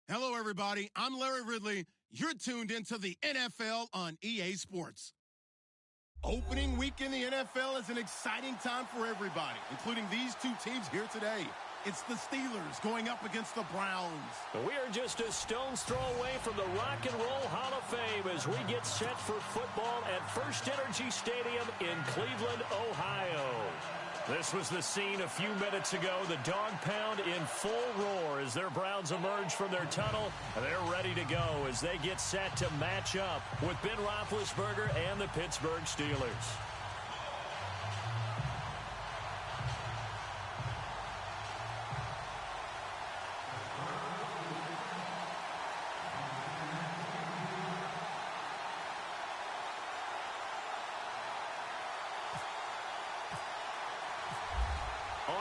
Hello, everybody. I'm Larry Ridley. You're tuned into the NFL on EA Sports. Opening week in the NFL is an exciting time for everybody, including these two teams here today. It's the Steelers going up against the Browns. We are just a stone's throw away from the Rock and Roll Hall of Fame as we get set for football at First Energy Stadium in Cleveland, Ohio. This was the scene a few minutes ago. The dog pound in full roar as their Browns emerge from their tunnel. They're ready to go as they get set to match up with Ben Roethlisberger and the Pittsburgh Steelers.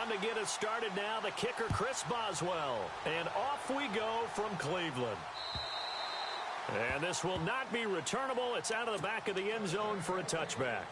On to get us started now, the kicker, Chris Boswell. And off we go from Cleveland. And this will not be returnable. It's out of the back of the end zone for a touchback.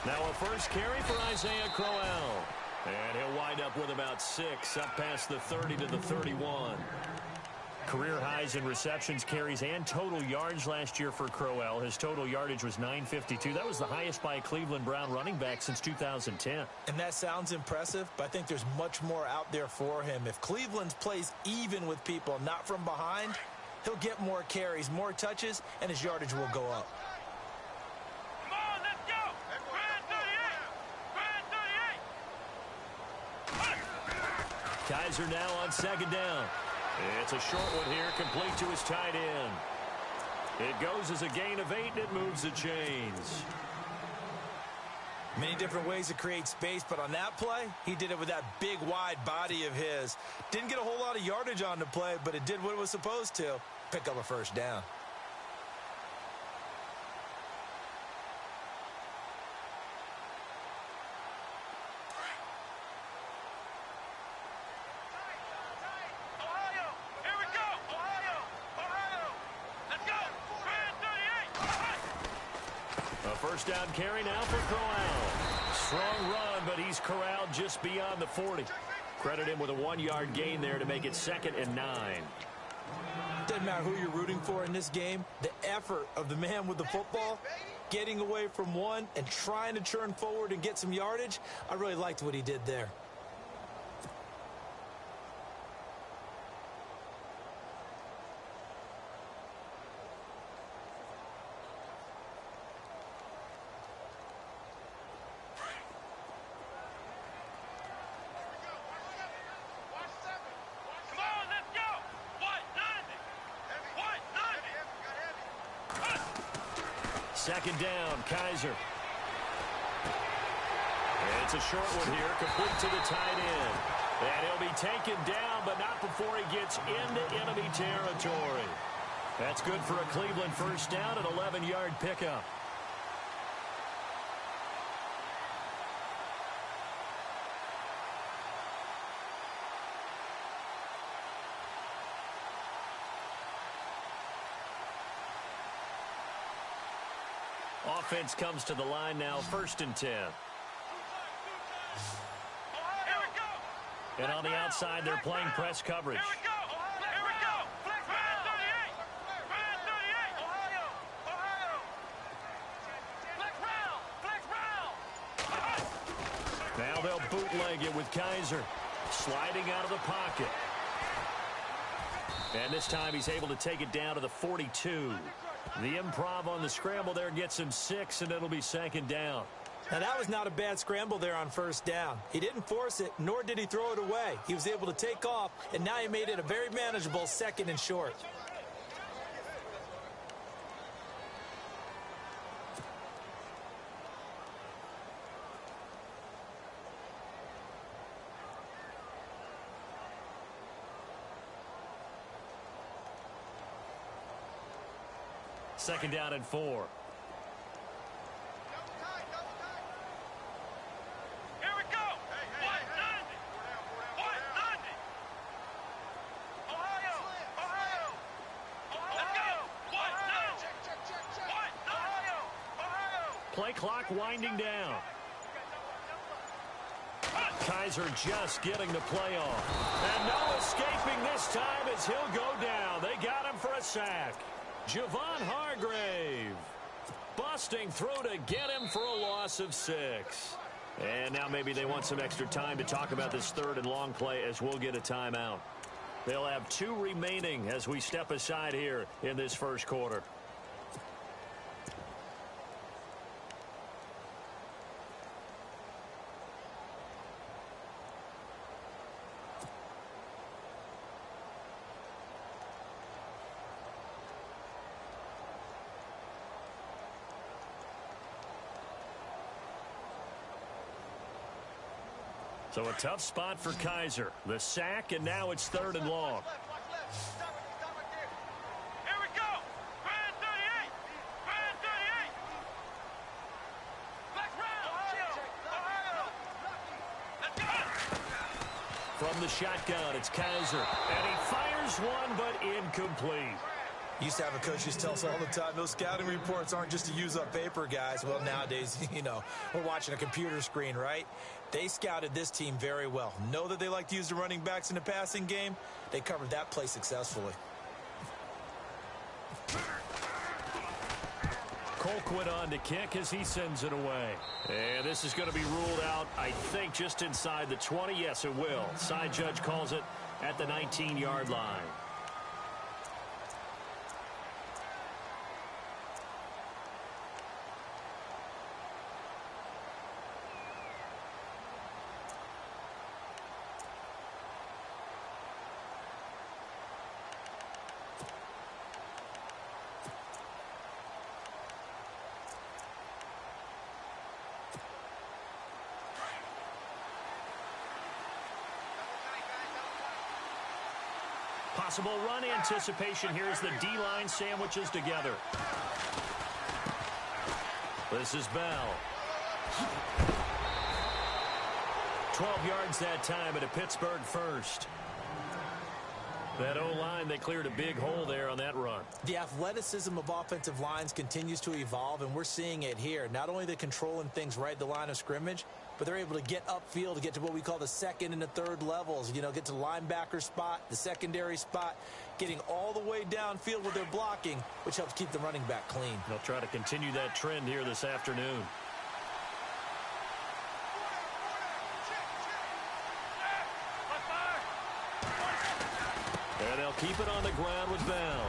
Now a first carry for Isaiah Crowell. And he'll wind up with about 6, up past the 30 to the 31. Career highs in receptions, carries, and total yards last year for Crowell. His total yardage was 952. That was the highest by a Cleveland Brown running back since 2010. And that sounds impressive, but I think there's much more out there for him. If Cleveland plays even with people, not from behind, he'll get more carries, more touches, and his yardage will go up. Kaiser now on second down. It's a short one here, complete to his tight end. It goes as a gain of 8, and it moves the chains. Many different ways to create space, but on that play, he did it with that big, wide body of his. Didn't get a whole lot of yardage on the play, but it did what it was supposed to. Pick up a first down. First down carry now for Crowell. Strong run, but he's corralled just beyond the 40. Credit him with a 1-yard gain there to make it 2nd and 9. Doesn't matter who you're rooting for in this game. The effort of the man with the football, getting away from one and trying to churn forward and get some yardage, I really liked what he did there. Second down, Kaiser. It's a short one here, complete to the tight end. And he'll be taken down, but not before he gets into enemy territory. That's good for a Cleveland first down, an 11-yard pickup. Offense comes to the line now, 1st and 10. And on the outside, they're playing press coverage. Now they'll bootleg it with Kaiser. Sliding out of the pocket. And this time he's able to take it down to the 42. The improv on the scramble there gets him 6, and it'll be 2nd down. Now, that was not a bad scramble there on first down. He didn't force it, nor did he throw it away. He was able to take off, and now he made it a very manageable 2nd and short. Second down and 4. Play clock winding down. Kaiser just getting the play off. And no escaping this time as he'll go down. They got him for a sack. Javon Hargrave busting through to get him for a loss of 6. And now maybe they want some extra time to talk about this third and long play as we'll get a timeout. They'll have 2 remaining as we step aside here in this first quarter. So a tough spot for Kaiser. The sack, and now it's third and long. Here we go. Brand 38. Brand 38. Back round. Let's go. From the shotgun, it's Kaiser. And he fires one, but incomplete. Used to have a coach used to tell us all the time, those scouting reports aren't just to use up paper, guys. Well, nowadays, we're watching a computer screen, right? They scouted this team very well. Know that they like to use the running backs in the passing game. They covered that play successfully. Colquitt on to kick as he sends it away. And this is going to be ruled out, I think, just inside the 20. Yes, it will. Side judge calls it at the 19-yard line. Possible run anticipation here as the D-line sandwiches together. This is Bell. 12 yards that time, and a Pittsburgh first. That O-line, they cleared a big hole there on that run. The athleticism of offensive lines continues to evolve, and we're seeing it here. Not only are they controlling things right at the line of scrimmage, but they're able to get upfield to get to what we call the second and the third levels. Get to the linebacker spot, the secondary spot, getting all the way downfield with their blocking, which helps keep the running back clean. They'll try to continue that trend here this afternoon. And they'll keep it on the ground with Bell.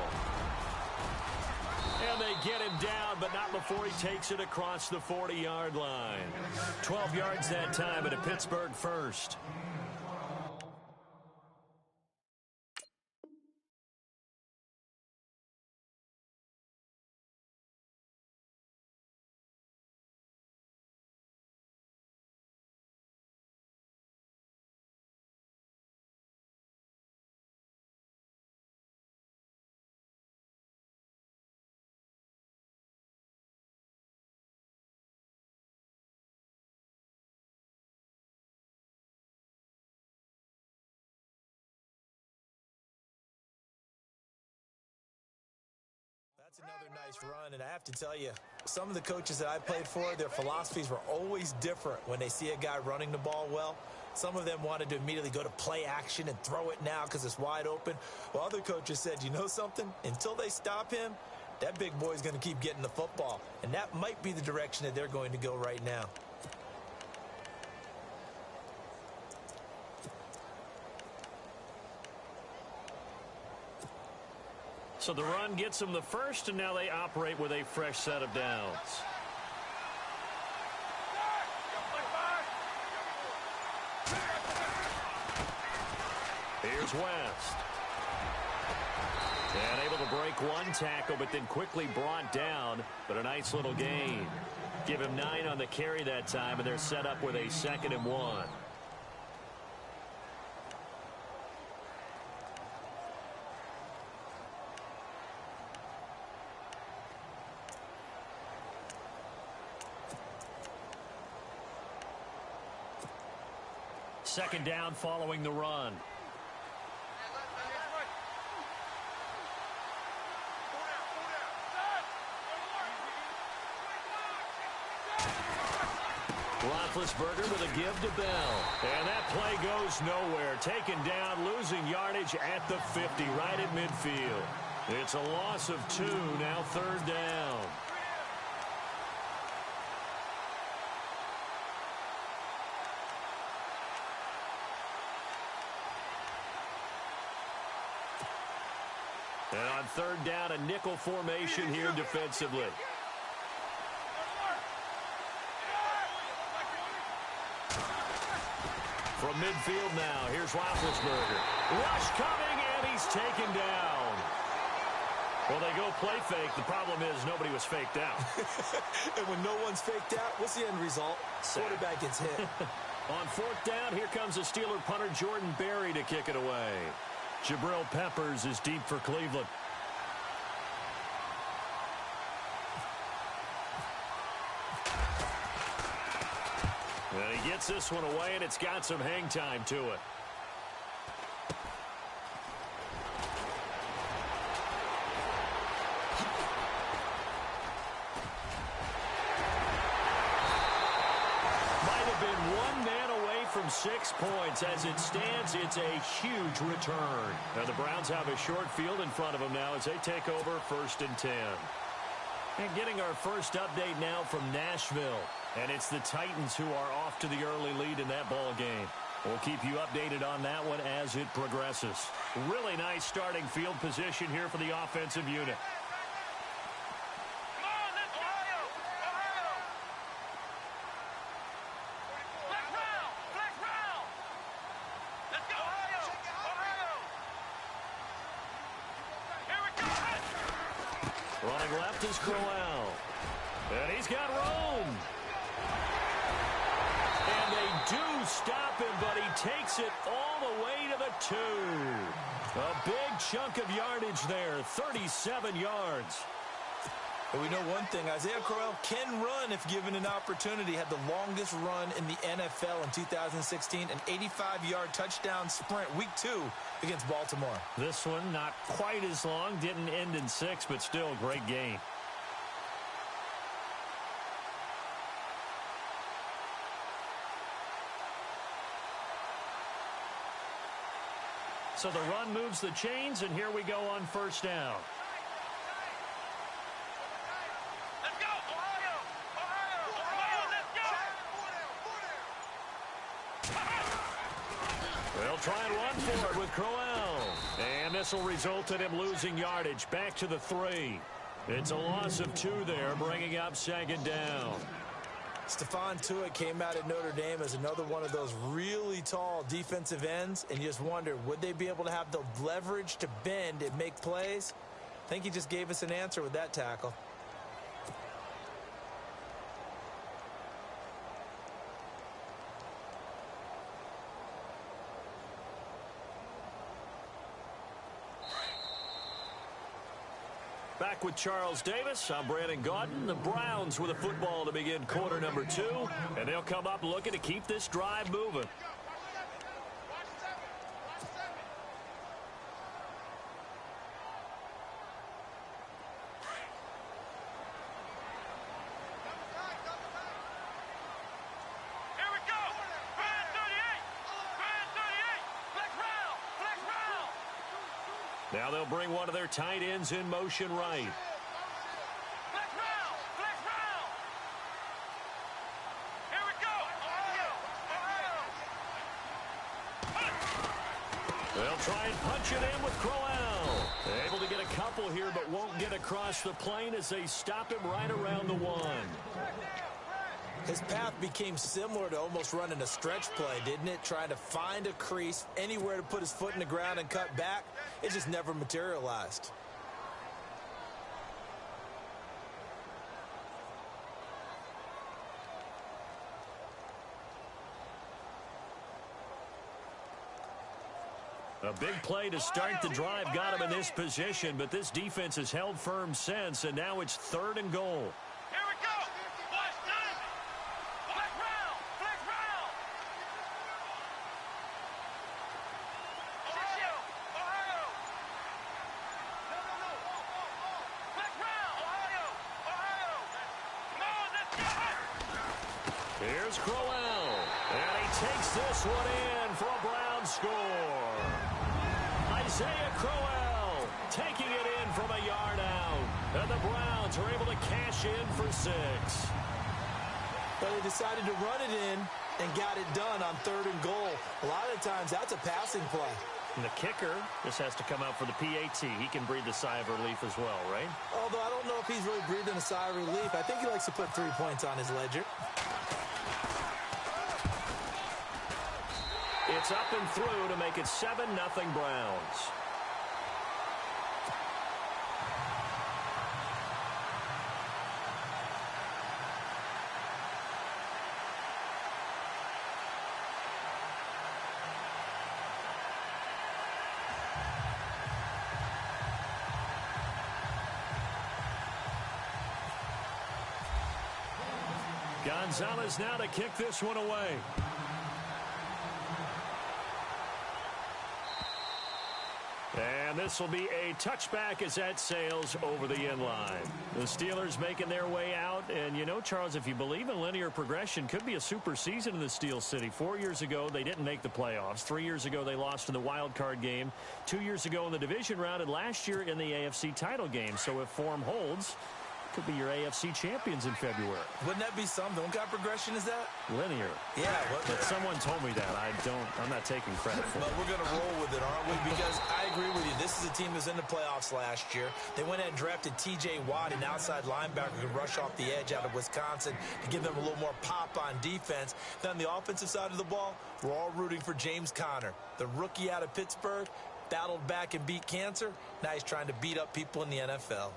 And they get him down, but not before he takes it across the 40-yard line. 12 yards that time, and a Pittsburgh first. That's another nice run, and I have to tell you, some of the coaches that I played for, their philosophies were always different when they see a guy running the ball well. Some of them wanted to immediately go to play action and throw it now because it's wide open. While other coaches said, you know something? Until they stop him, that big boy's going to keep getting the football. And that might be the direction that they're going to go right now. So the run gets them the first, and now they operate with a fresh set of downs. Here's West. And able to break one tackle, but then quickly brought down. But a nice little gain. Give him 9 on the carry that time, and they're set up with a 2nd and 1. second down following the run. Roethlisberger with a give to Bell. And that play goes nowhere. Taken down, losing yardage at the 50, right at midfield. It's a loss of 2, now third down. And on third down, a nickel formation here defensively. From midfield now, here's Roethlisberger. Rush coming, and he's taken down. Well, they go play fake. The problem is nobody was faked out. And when no one's faked out, what's the end result? Quarterback gets hit. On fourth down, here comes the Steeler punter Jordan Berry to kick it away. Jabril Peppers is deep for Cleveland. And he gets this one away, and it's got some hang time to it. Might have been one man away from 6 points. As it stands, it's a huge return. Now the Browns have a short field in front of them now as they take over 1st and 10. And getting our first update now from Nashville. And it's the Titans who are off to the early lead in that ball game. We'll keep you updated on that one as it progresses. Really nice starting field position here for the offensive unit. Running left is Crowell. And he's got room. And they do stop him, but he takes it all the way to the 2. A big chunk of yardage there, 37 yards. But we know one thing, Isaiah Crowell can run if given an opportunity. Had the longest run in the NFL in 2016, an 85-yard touchdown sprint, week 2 against Baltimore. This one not quite as long, didn't end in 6, but still a great game. So the run moves the chains, and here we go on first down. Let's go, Ohio! Ohio! Let's go! They'll try and run for it with Crowell. And this will result in him losing yardage back to the 3. It's a loss of 2 there, bringing up 2nd down. Stephon Tuitt came out at Notre Dame as another one of those really tall defensive ends, and you just wonder, would they be able to have the leverage to bend and make plays? I think he just gave us an answer with that tackle. Back with Charles Davis, I'm Brandon Gaudin. The Browns with a football to begin quarter number 2, and they'll come up looking to keep this drive moving. Here we go! Brand 38! Brand 38! Flex round! Flex round! Now they'll bring one of their tight ends in motion right. Flex round! Flex round! Here we go! Ohio! They'll try and punch it in with Crowell. Able to get a couple here, but won't get across the plane as they stop him right around the 1. His path became similar to almost running a stretch play, didn't it? Trying to find a crease, anywhere to put his foot in the ground and cut back. It just never materialized. A big play to start the drive got him in this position, but this defense has held firm since, and now it's 3rd and goal. Here we go! Watch 90! Flex round! Flex round! Here's Crowell. And he takes this one in for a Brown score. Isaiah Crowell taking it in from a yard out. And the Browns are able to cash in for 6. But they decided to run it in and got it done on 3rd and goal. A lot of the times, that's a passing play. And the kicker, this has to come out for the PAT. He can breathe a sigh of relief as well, right? Although I don't know if he's really breathing a sigh of relief. I think he likes to put 3 points on his ledger. It's up and through to make it 7-0 Browns. Gonzalez now to kick this one away. And this will be a touchback as that sails over the end line. The Steelers making their way out. And, you know, Charles, if you believe in linear progression, could be a super season in the Steel City. 4 years ago, they didn't make the playoffs. 3 years ago, they lost in the wild card game. 2 years ago in the division round, and last year in the AFC title game. So if form holds, could be your AFC champions in February. Wouldn't that be something? What kind of progression is that? Linear. Yeah. But someone told me that. I'm not taking credit for it. But we're going to roll with it, aren't we? Because I agree with you. This is a team that was in the playoffs last year. They went ahead and drafted T.J. Watt, an outside linebacker who could rush off the edge out of Wisconsin to give them a little more pop on defense. Then on the offensive side of the ball, we're all rooting for James Conner, the rookie out of Pittsburgh, battled back and beat cancer. Now he's trying to beat up people in the NFL.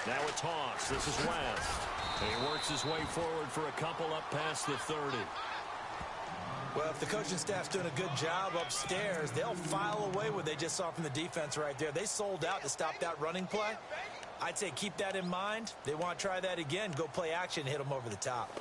Now a toss. This is West. And he works his way forward for a couple up past the 30. Well, if the coaching staff's doing a good job upstairs, they'll file away what they just saw from the defense right there. They sold out to stop that running play. I'd say keep that in mind. They want to try that again. Go play action and hit them over the top.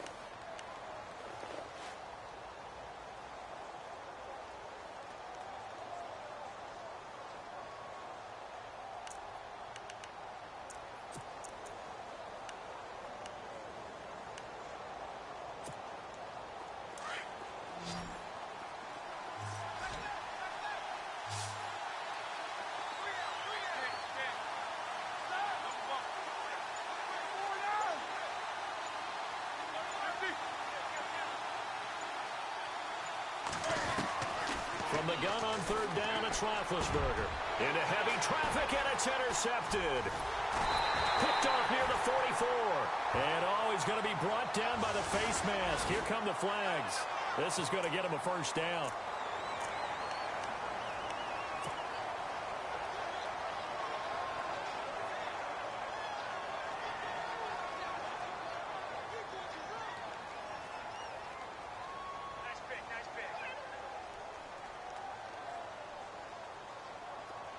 From the gun on 3rd down, it's Roethlisberger. Into heavy traffic, and it's intercepted. Picked off near the 44. And, he's going to be brought down by the face mask. Here come the flags. This is going to get him a first down.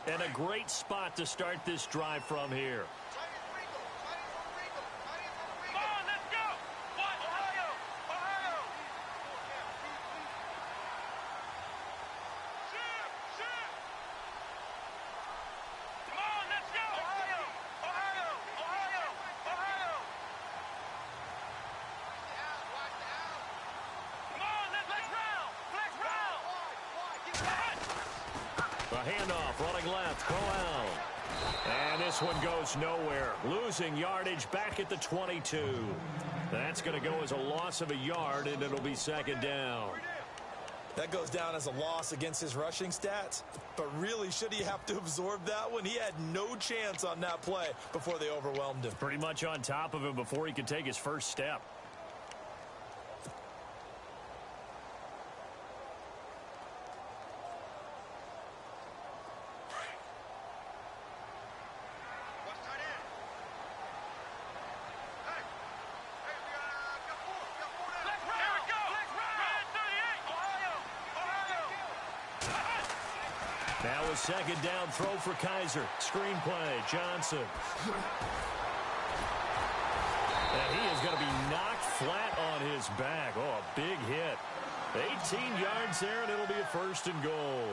And a great spot to start this drive from here. Come on, let's go! What? Ohio! Ohio! Shoot! Come on, let's go! Ohio! Ohio! Ohio! Ohio! Come on, let's round! Flex round! A handoff, running left, Crowell. And this one goes nowhere. Losing yardage back at the 22. That's going to go as a loss of a yard, and it'll be 2nd down. That goes down as a loss against his rushing stats. But really, should he have to absorb that one? He had no chance on that play before they overwhelmed him. Pretty much on top of him before he could take his first step. Now a 2nd down throw for Kaiser. Screenplay, Johnson. And he is going to be knocked flat on his back. Oh, a big hit. 18 yards there, and it'll be a 1st and goal.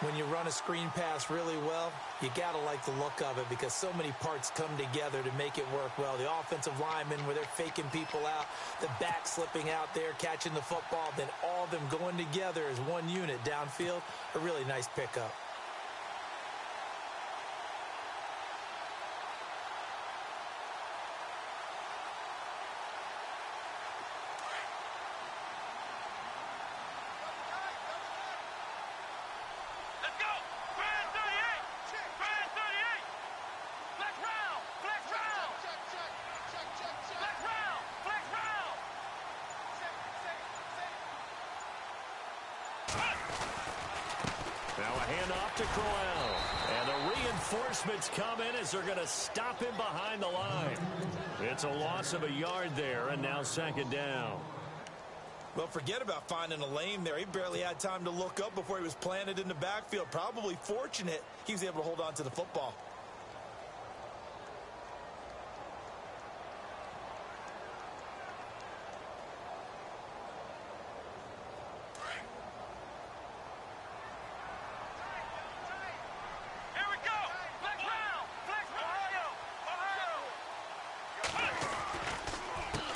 When you run a screen pass really well, you got to like the look of it because so many parts come together to make it work well. The offensive linemen, where they're faking people out, the back slipping out there, catching the football, then all of them going together as one unit downfield, a really nice pickup. Now a handoff to Crowell. And the reinforcements come in as they're going to stop him behind the line. It's a loss of a yard there, and now 2nd down. Well, forget about finding a lane there. He barely had time to look up before he was planted in the backfield. Probably fortunate he was able to hold on to the football.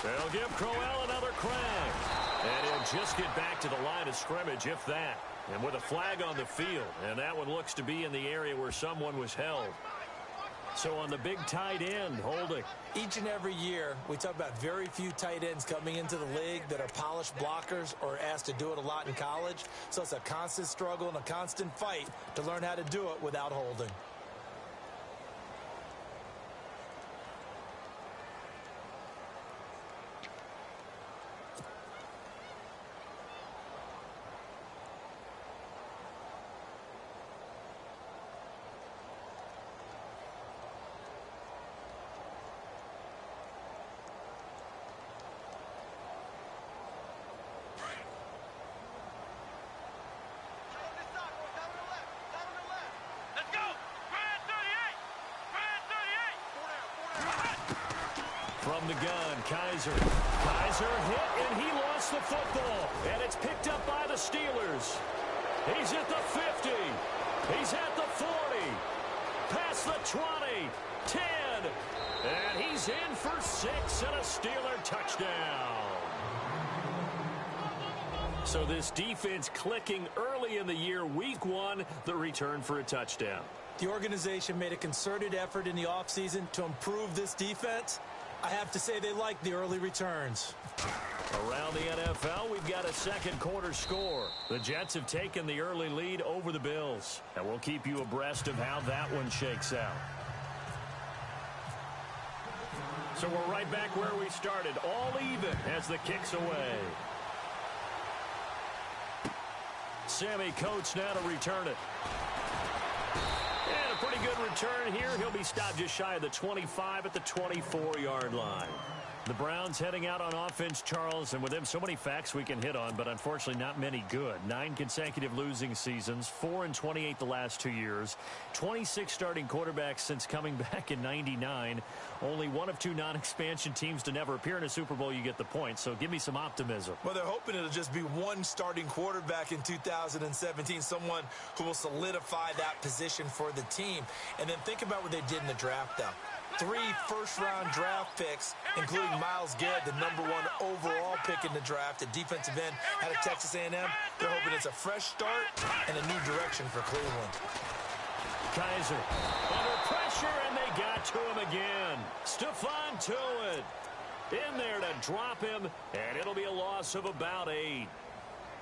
They'll give Crowell another crack. And he'll just get back to the line of scrimmage, if that. And with a flag on the field. And that one looks to be in the area where someone was held. So on the big tight end, holding. Each and every year, we talk about very few tight ends coming into the league that are polished blockers or asked to do it a lot in college. So it's a constant struggle and a constant fight to learn how to do it without holding. From the gun, Kaiser. Kaiser hit, and he lost the football. And it's picked up by the Steelers. He's at the 50. He's at the 40. Past the 20. 10. And he's in for 6 and a Steeler touchdown. So this defense clicking early in the year, week 1, the return for a touchdown. The organization made a concerted effort in the offseason to improve this defense. I have to say they like the early returns. Around the NFL, we've got a 2nd quarter score. The Jets have taken the early lead over the Bills. And we'll keep you abreast of how that one shakes out. So we're right back where we started, all even as the kick's away. Sammy Coates now to return it. And a pretty good return here. He'll be stopped just shy of the 25 at the 24-yard line. The Browns heading out on offense, Charles, and with them so many facts we can hit on, but unfortunately not many good. 9 consecutive losing seasons, 4-28 the last 2 years, 26 starting quarterbacks since coming back in '99. Only one of 2 non-expansion teams to never appear in a Super Bowl. You get the point, so give me some optimism. Well, they're hoping it'll just be one starting quarterback in 2017, someone who will solidify that position for the team. And then think about what they did in the draft, though. 3 first-round draft picks, including Myles Garrett, the #1 overall pick in the draft, a defensive end out of Texas A&M. They're hoping it's a fresh start and a new direction for Cleveland. Kaiser under pressure, and they got to him again. Stephon Tuitt in there to drop him, and it'll be a loss of about 8.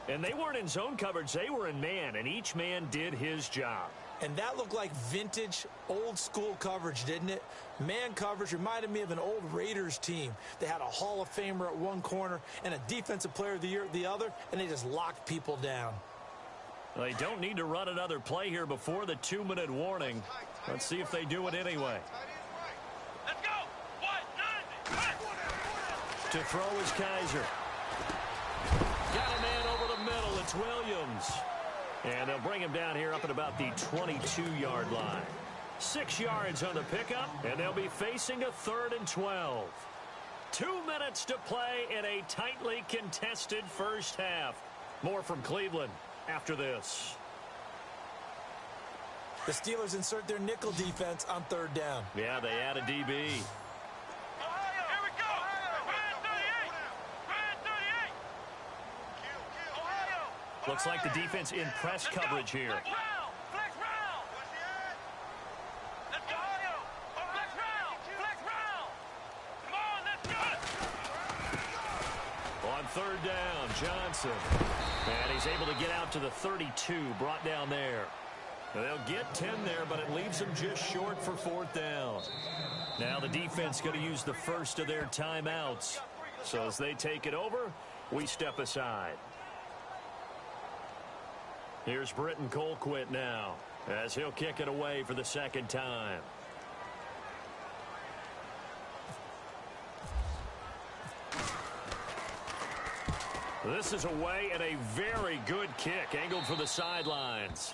And they weren't in zone coverage. They were in man, and each man did his job. And that looked like vintage, old-school coverage, didn't it? Man coverage reminded me of an old Raiders team. They had a Hall of Famer at one corner and a Defensive Player of the Year at the other, and they just locked people down. They don't need to run another play here before the 2-minute warning. Let's see if they do it anyway. Let's go. To throw is Kaiser. Got a man over the middle. It's Williams. And they'll bring him down here up at about the 22-yard line. 6 yards on the pickup, and they'll be facing a 3rd and 12. 2 minutes to play in a tightly contested first half. More from Cleveland after this. The Steelers insert their nickel defense on 3rd down. Yeah, they add a DB. Here we go. Brand 38. Brand 38. Ohio. Looks like the defense in press coverage here. Flex round. Flex round. Let's go. Ohio. Flex round. Flex round. Come on, let's go. On 3rd down, Johnson. And he's able to get out to the 32, brought down there. They'll get 10 there, but it leaves them just short for 4th down. Now the defense going to use the first of their timeouts. So as they take it over, we step aside. Here's Britton Colquitt now, as he'll kick it away for the 2nd time. This is away and a very good kick, angled for the sidelines.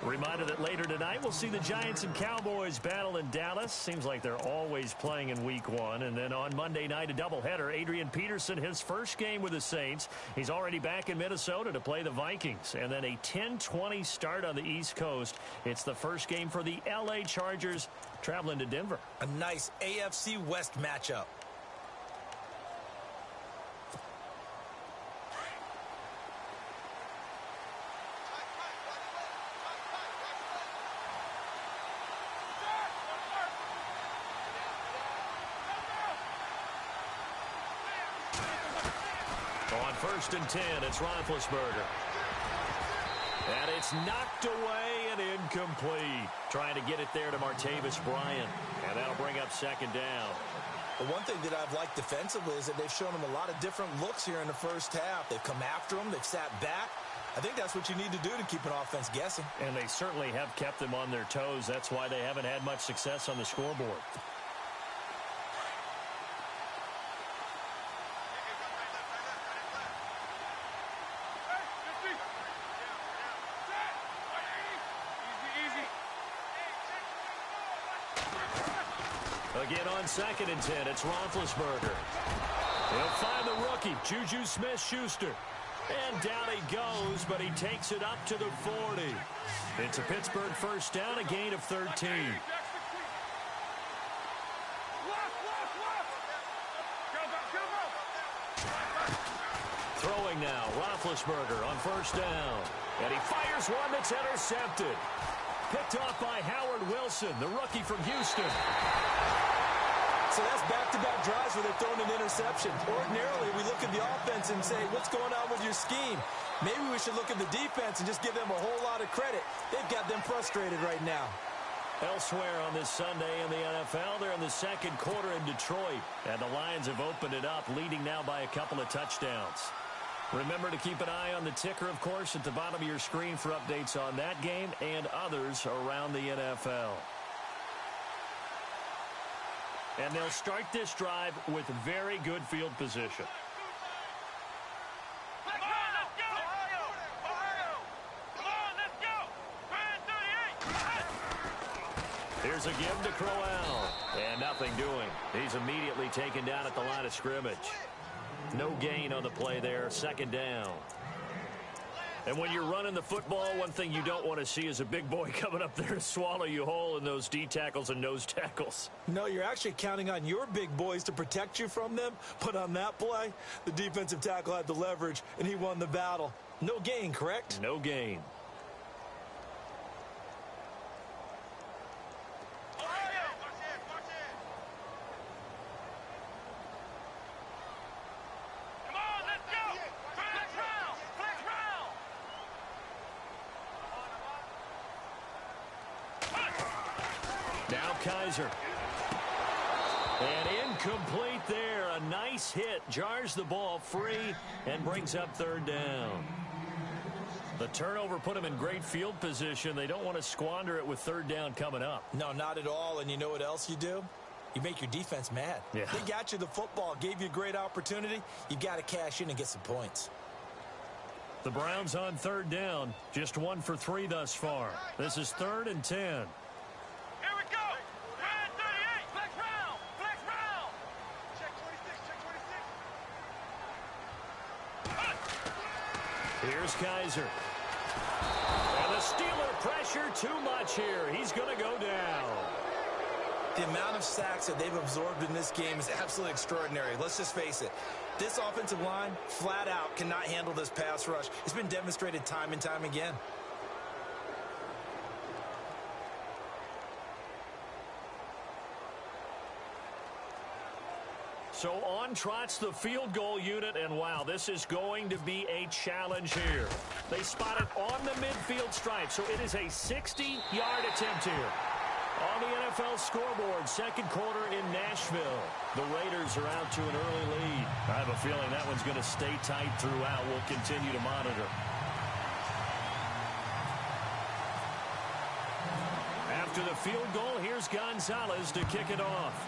Reminder that later tonight we'll see the Giants and Cowboys battle in Dallas. Seems like they're always playing in week 1. And then on Monday night, a doubleheader. Adrian Peterson, his first game with the Saints. He's already back in Minnesota to play the Vikings. And then a 10-20 start on the East Coast. It's the first game for the L.A. Chargers traveling to Denver. A nice AFC West matchup. On 1st and 10, it's Roethlisberger. And it's knocked away and incomplete. Trying to get it there to Martavis Bryant. And that'll bring up 2nd down. The one thing that I've liked defensively is that they've shown them a lot of different looks here in the first half. They've come after them. They've sat back. I think that's what you need to do to keep an offense guessing. And they certainly have kept them on their toes. That's why they haven't had much success on the scoreboard. Again on 2nd and 10, it's Roethlisberger. He'll find the rookie, Juju Smith-Schuster. And down he goes, but he takes it up to the 40. It's a Pittsburgh first down, a gain of 13. Throwing now, Roethlisberger on 1st down. And he fires one that's intercepted. Picked off by Howard Wilson, the rookie from Houston. So that's back-to-back drives where they're throwing an interception. Ordinarily, we look at the offense and say, what's going on with your scheme? Maybe we should look at the defense and just give them a whole lot of credit. They've got them frustrated right now. Elsewhere on this Sunday in the NFL, they're in the 2nd quarter in Detroit. And the Lions have opened it up, leading now by a couple of touchdowns. Remember to keep an eye on the ticker, of course, at the bottom of your screen for updates on that game and others around the NFL. And they'll start this drive with very good field position. Come on, let's go. Ohio. Come on, let's go. Brand 38. Here's a give to Crowell. And nothing doing. He's immediately taken down at the line of scrimmage. No gain on the play there. 2nd down. And when you're running the football, one thing you don't want to see is a big boy coming up there to swallow you whole in those D tackles and nose tackles. No, you're actually counting on your big boys to protect you from them. But on that play, the defensive tackle had the leverage, and he won the battle. No gain, correct? No gain. Now Kaiser. And incomplete there. A nice hit. Jars the ball free and brings up 3rd down. The turnover put them in great field position. They don't want to squander it with 3rd down coming up. No, not at all. And you know what else you do? You make your defense mad. Yeah. They got you the football, gave you a great opportunity. You got to cash in and get some points. The Browns on 3rd down. Just 1 for 3 thus far. This is 3rd and 10. Here we go. Brand 38. Flex round. Here's Kaiser. And the Steeler pressure too much here. He's going to go down. The amount of sacks that they've absorbed in this game is absolutely extraordinary. Let's just face it. This offensive line, flat out, cannot handle this pass rush. It's been demonstrated time and time again. So on trots the field goal unit, and wow, this is going to be a challenge here. They spot it on the midfield stripe, so it is a 60-yard attempt here. On the NFL scoreboard, second quarter in Nashville. The Raiders are out to an early lead. I have a feeling that one's going to stay tight throughout. We'll continue to monitor. After the field goal, here's Gonzalez to kick it off.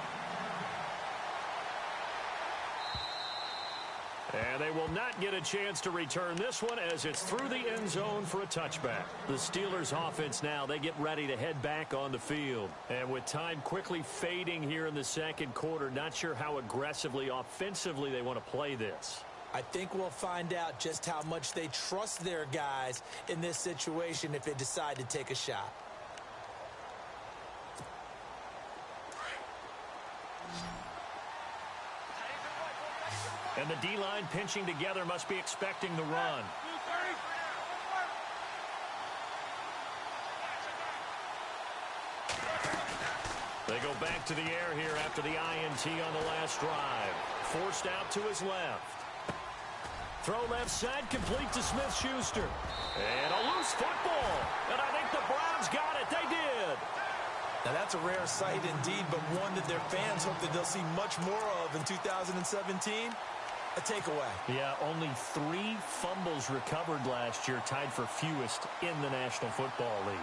And they will not get a chance to return this one as it's through the end zone for a touchback. The Steelers offense now, they get ready to head back on the field. And with time quickly fading here in the second quarter, not sure how aggressively, offensively they want to play this. I think we'll find out just how much they trust their guys in this situation if they decide to take a shot. And the D-line pinching together must be expecting the run. They go back to the air here after the INT on the last drive. Forced out to his left. Throw left side, complete to Smith-Schuster. And a loose football. And I think the Browns got it. They did. Now, that's a rare sight indeed, but one that their fans hope that they'll see much more of in 2017. A takeaway. Yeah, only 3 fumbles recovered last year, tied for fewest in the National Football League.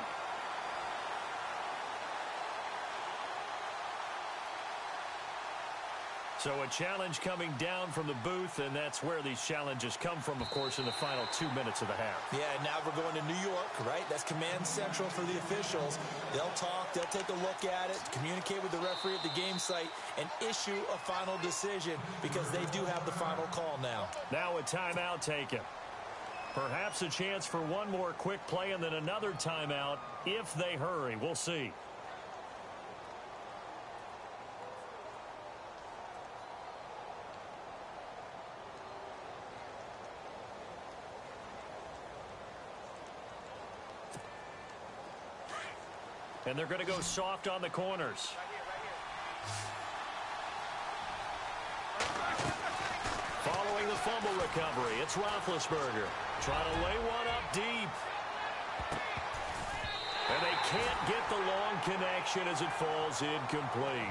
So a challenge coming down from the booth, and that's where these challenges come from, of course, in the final 2 minutes of the half. Yeah, now we're going to New York, right? That's command central for the officials. They'll talk, they'll take a look at it, communicate with the referee at the game site, and issue a final decision because they do have the final call now. Now a timeout taken. Perhaps a chance for one more quick play and then another timeout if they hurry. We'll see. And they're going to go soft on the corners. Following the fumble recovery, it's Roethlisberger. Trying to lay one up deep. And they can't get the long connection as it falls incomplete.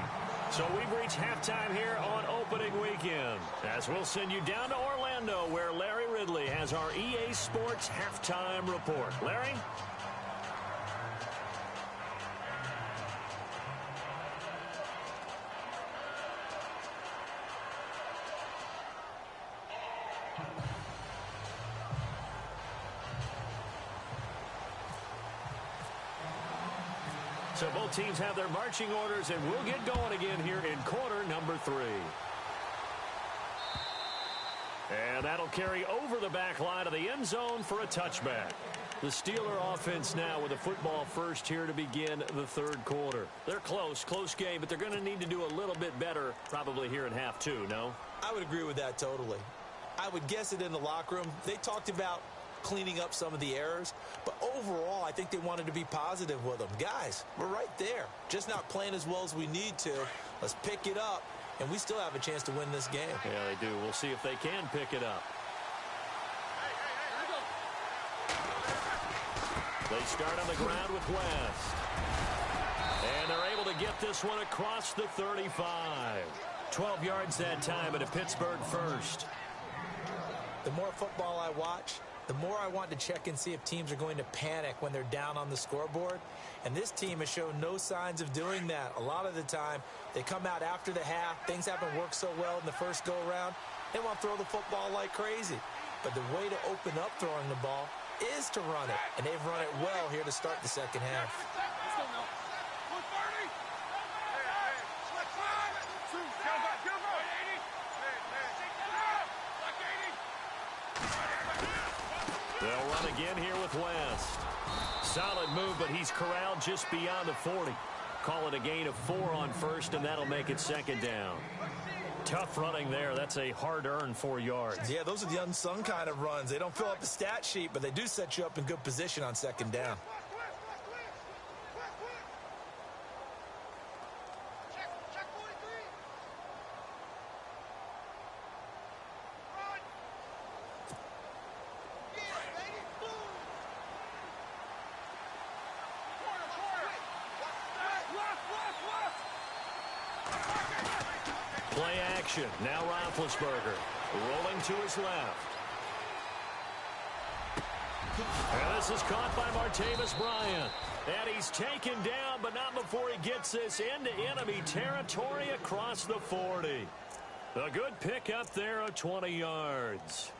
So we've reached halftime here on opening weekend. As we'll send you down to Orlando, where Larry Ridley has our EA Sports halftime report. Larry? So both teams have their marching orders, and we'll get going again here in quarter number 3. And that'll carry over the back line of the end zone for a touchback. The Steeler offense now with a football first here to begin the third quarter. They're close game, but they're going to need to do a little bit better probably here in half 2, no? I would agree with that totally. I would guess it in the locker room. They talked about cleaning up some of the errors, but overall I think they wanted to be positive with them. Guys, we're right there, just not playing as well as we need to. Let's pick it up, and we still have a chance to win this game. Yeah, they do. We'll see if they can pick it up. They start on the ground with West, and they're able to get this one across the 35. 12 yards that time, and a Pittsburgh first. The more football I watch, the more I want to check and see if teams are going to panic when they're down on the scoreboard. And this team has shown no signs of doing that. A lot of the time, they come out after the half. Things haven't worked so well in the first go-around. They want to throw the football like crazy. But the way to open up throwing the ball is to run it. And they've run it well here to start the second half. They'll run again here with West. Solid move, but he's corralled just beyond the 40. Call it a gain of 4 on first, and that'll make it second down. Tough running there. That's a hard-earned 4 yards. Yeah, those are the unsung kind of runs. They don't fill up the stat sheet, but they do set you up in good position on second down. Play action. Now Roethlisberger rolling to his left. And this is caught by Martavis Bryant. And he's taken down, but not before he gets this into enemy territory across the 40. A good pick up there of 20 yards.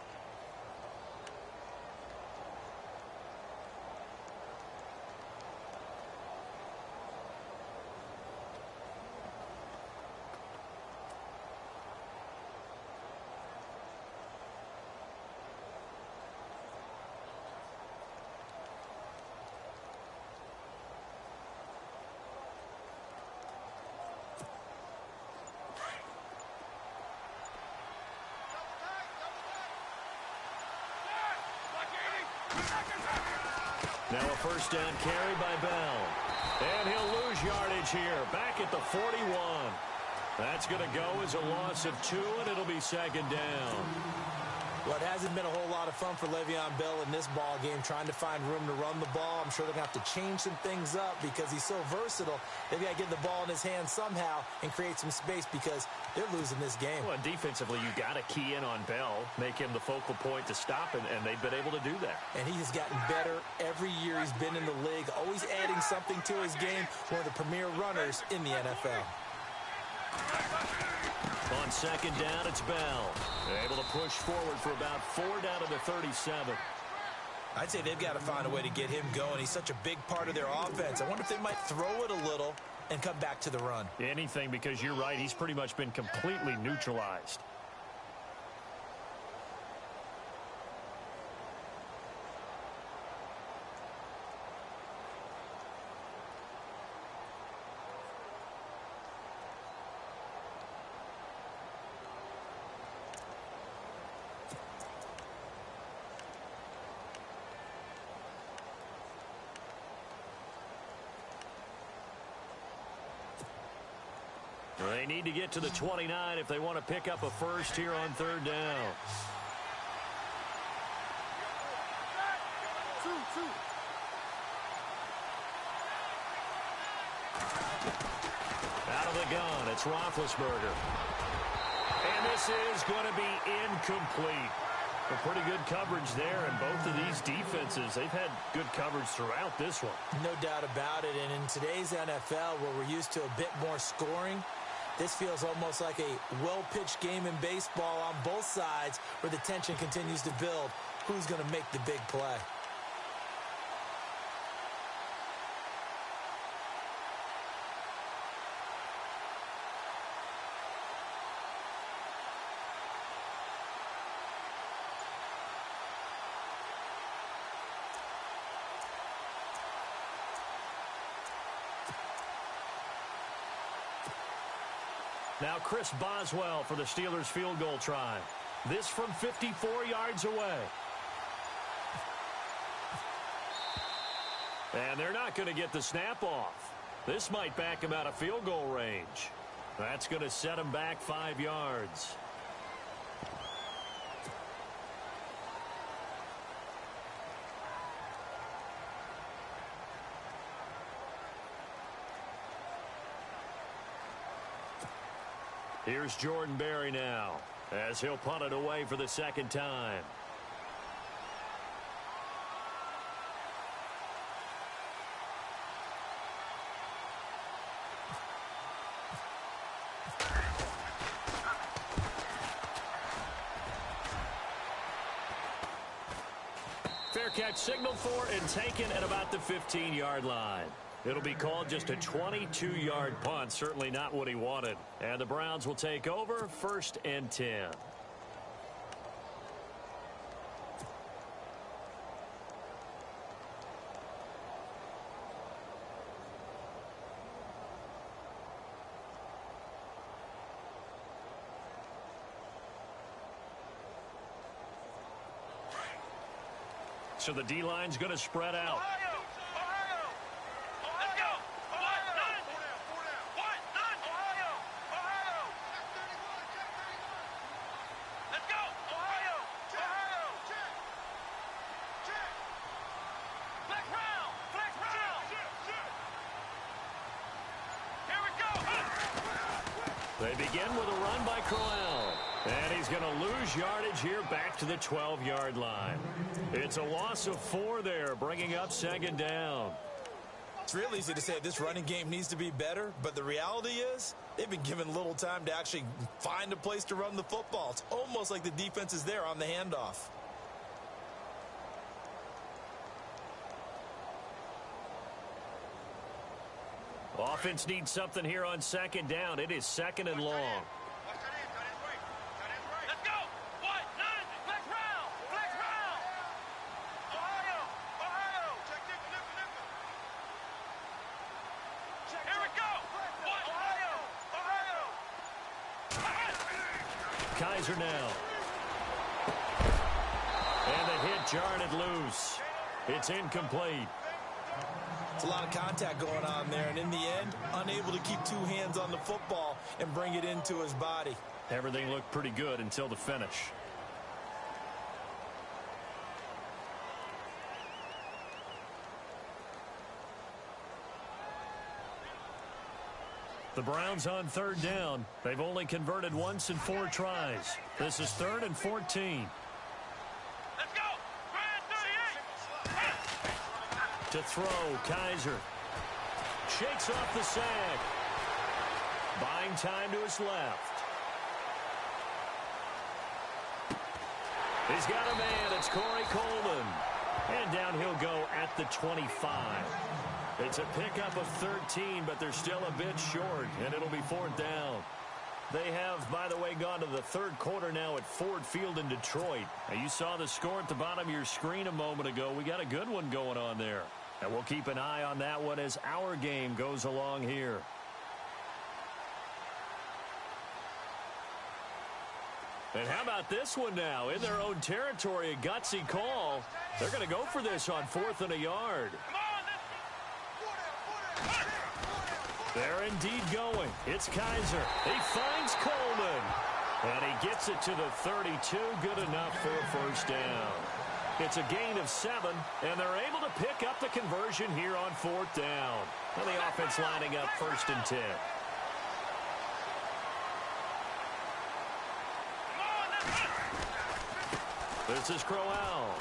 Now a first down carry by Bell. And he'll lose yardage here. Back at the 41. That's going to go as a loss of 2, and it'll be second down. Well, it hasn't been a whole lot of fun for Le'Veon Bell in this ball game, trying to find room to run the ball. I'm sure they're going to have to change some things up because he's so versatile. They've got to get the ball in his hands somehow and create some space because they're losing this game. Well, defensively, you got to key in on Bell, make him the focal point to stop, and they've been able to do that. And he has gotten better every year he's been in the league, always adding something to his game. One of the premier runners in the NFL. On second down, it's Bell. They're able to push forward for about 4 down to the 37. I'd say they've got to find a way to get him going. He's such a big part of their offense. I wonder if they might throw it a little and come back to the run. Anything, because you're right. He's pretty much been completely neutralized. They need to get to the 29 if they want to pick up a first here on third down. Out of the gun, it's Roethlisberger. And this is going to be incomplete. A pretty good coverage there, and both of these defenses, they've had good coverage throughout this one. No doubt about it, and in today's NFL, where we're used to a bit more scoring, this feels almost like a well-pitched game in baseball on both sides where the tension continues to build. Who's going to make the big play? Now Chris Boswell for the Steelers field goal try. This from 54 yards away. And they're not going to get the snap off. This might back him out of field goal range. That's going to set him back 5 yards. Here's Jordan Berry now, as he'll punt it away for the second time. Fair catch signaled for and taken at about the 15-yard line. It'll be called just a 22-yard punt, certainly not what he wanted. And the Browns will take over, 1st and 10. So the D-line's going to spread out. Ohio! Ohio! Let's go! What? None! What? None! Ohio! Ohio! Let's go! Ohio! Ohio! Flex round! Flex round! Here we go! They begin with a run by Crowell. And he's going to lose yardage here back to the 12-yard line. It's a loss of 4 there, bringing up second down. It's real easy to say this running game needs to be better, but the reality is they've been given little time to actually find a place to run the football. It's almost like the defense is there on the handoff. Offense needs something here on second down. It is second and long. Let's go! What? None! Flex round! Flex round! Ohio! Ohio! Here we go! What? Ohio! Ohio! Kaiser now. And the hit jarred it loose. It's incomplete. It's a lot of contact going on there, and in the end, unable to keep 2 hands on the football and bring it into his body. Everything looked pretty good until the finish. The Browns on third down. They've only converted once in 4 tries. This is 3rd and 14. Let's go! Grand 38! To throw, Kaiser. Shakes off the sack. Buying time to his left. He's got a man. It's Corey Coleman. And down he'll go at the 25. It's a pickup of 13, but they're still a bit short, and it'll be 4th down. They have, by the way, gone to the 3rd quarter now at Ford Field in Detroit. Now, you saw the score at the bottom of your screen a moment ago. We got a good one going on there. And we'll keep an eye on that one as our game goes along here. And how about this one now? In their own territory, a gutsy call. They're going to go for this on 4th and a yard. They're indeed going. It's Kaiser. He finds Coleman. And he gets it to the 32. Good enough for a 1st down. It's a gain of 7, and they're able to pick up the conversion here on 4th down. And the offense lining up 1st and 10. This is Crowell.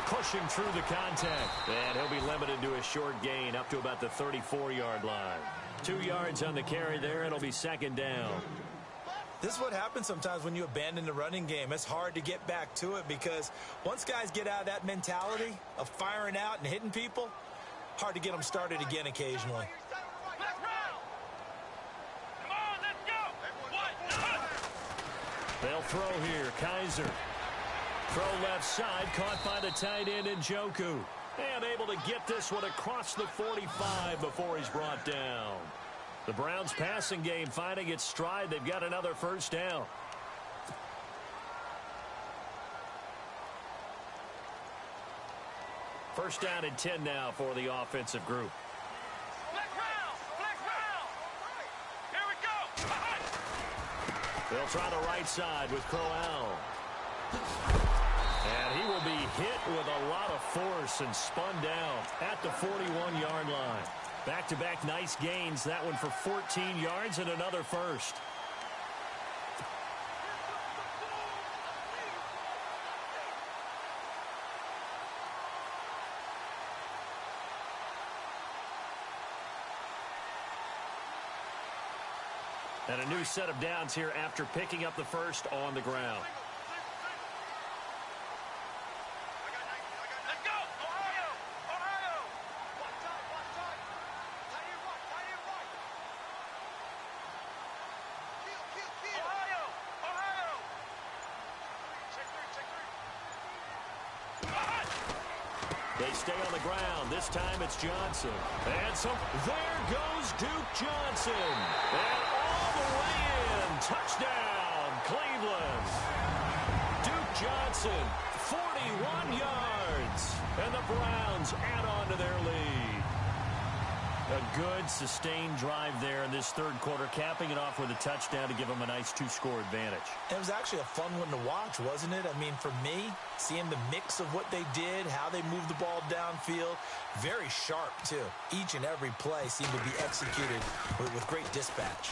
Pushing through the contact. And he'll be limited to a short gain up to about the 34-yard line. 2 yards on the carry there. It'll be 2nd down. This is what happens sometimes when you abandon the running game. It's hard to get back to it because once guys get out of that mentality of firing out and hitting people, hard to get them started again occasionally. They'll throw here. Kaiser. Throw left side, caught by the tight end Njoku. And able to get this one across the 45 before he's brought down. The Browns passing game finding its stride. They've got another 1st down. First down and 10 now for the offensive group. Flex round! Flex round! Here we go! They'll try the right side with Crowell. And he will be hit with a lot of force and spun down at the 41-yard line. Back-to-back nice gains. That one for 14 yards and another 1st. And a new set of downs here after picking up the 1st on the ground. Let's go! Ohio! Ohio! Ohio! Ohio! They stay on the ground. This time it's Johnson. And so there goes Duke Johnson. And all the way in. Touchdown, Cleveland. Duke Johnson, 41 yards. And the Browns add on to their lead. A good, sustained drive there in this third quarter, capping it off with a touchdown to give them a nice two-score advantage. It was actually a fun one to watch, wasn't it? I mean, for me, seeing the mix of what they did, how they moved the ball downfield, very sharp, too. Each and every play seemed to be executed with great dispatch.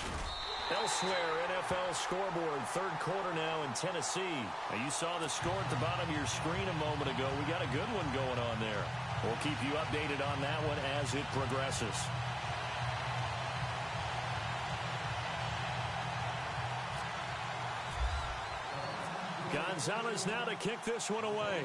Elsewhere, NFL scoreboard, third quarter now in Tennessee. Now, you saw the score at the bottom of your screen a moment ago. We got a good one going on there. We'll keep you updated on that one as it progresses. Gonzalez now to kick this one away.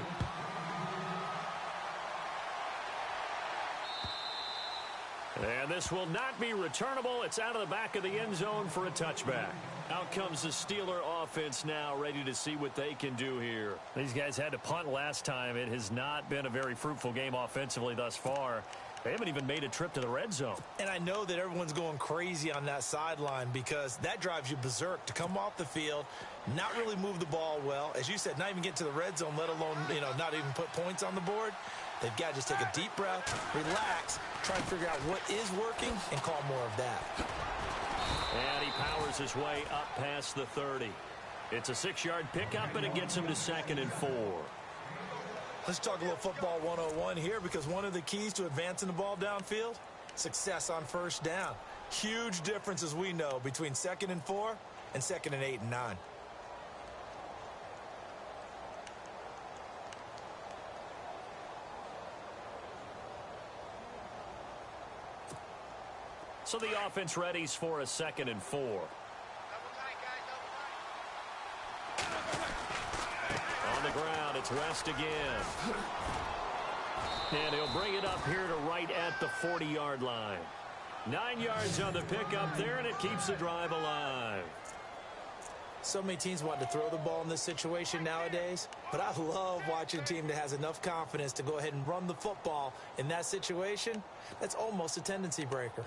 And this will not be returnable. It's out of the back of the end zone for a touchback. Out comes the Steeler offense now, ready to see what they can do here. These guys had to punt last time. It has not been a very fruitful game offensively thus far. They haven't even made a trip to the red zone. And I know that everyone's going crazy on that sideline because that drives you berserk to come off the field, not really move the ball well. As you said, not even get to the red zone, let alone, not even put points on the board. They've got to just take a deep breath, relax, try and figure out what is working, and call more of that. And he powers his way up past the 30. It's a 6-yard pickup, and it gets him to 2nd and 4. Let's talk a little football 101 here because one of the keys to advancing the ball downfield, success on first down. Huge difference, as we know, between 2nd and 4 and 2nd and 8 and 9. So the offense readies for a 2nd and 4. On the ground, it's West again. And he'll bring it up here to right at the 40-yard line. 9 yards on the pickup there, and it keeps the drive alive. So many teams want to throw the ball in this situation nowadays, but I love watching a team that has enough confidence to go ahead and run the football in that situation. That's almost a tendency breaker.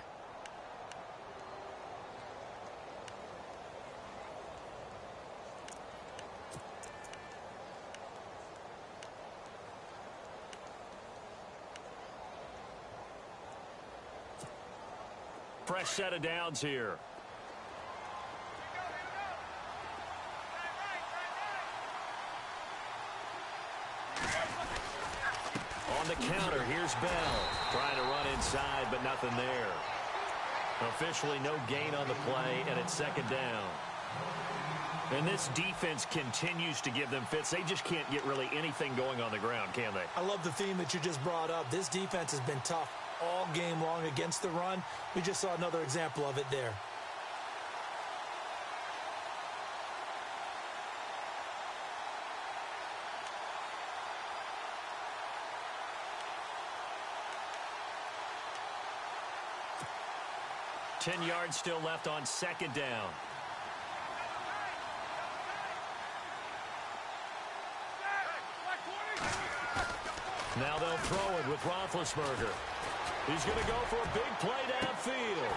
Fresh set of downs here. On the counter, here's Bell. Trying to run inside, but nothing there. Officially no gain on the play, and it's 2nd down. And this defense continues to give them fits. They just can't get really anything going on the ground, can they? I love the theme that you just brought up. This defense has been tough all game long against the run. We just saw another example of it there. Ten yards still left on 2nd down. Now they'll throw it with Roethlisberger. He's going to go for a big play downfield.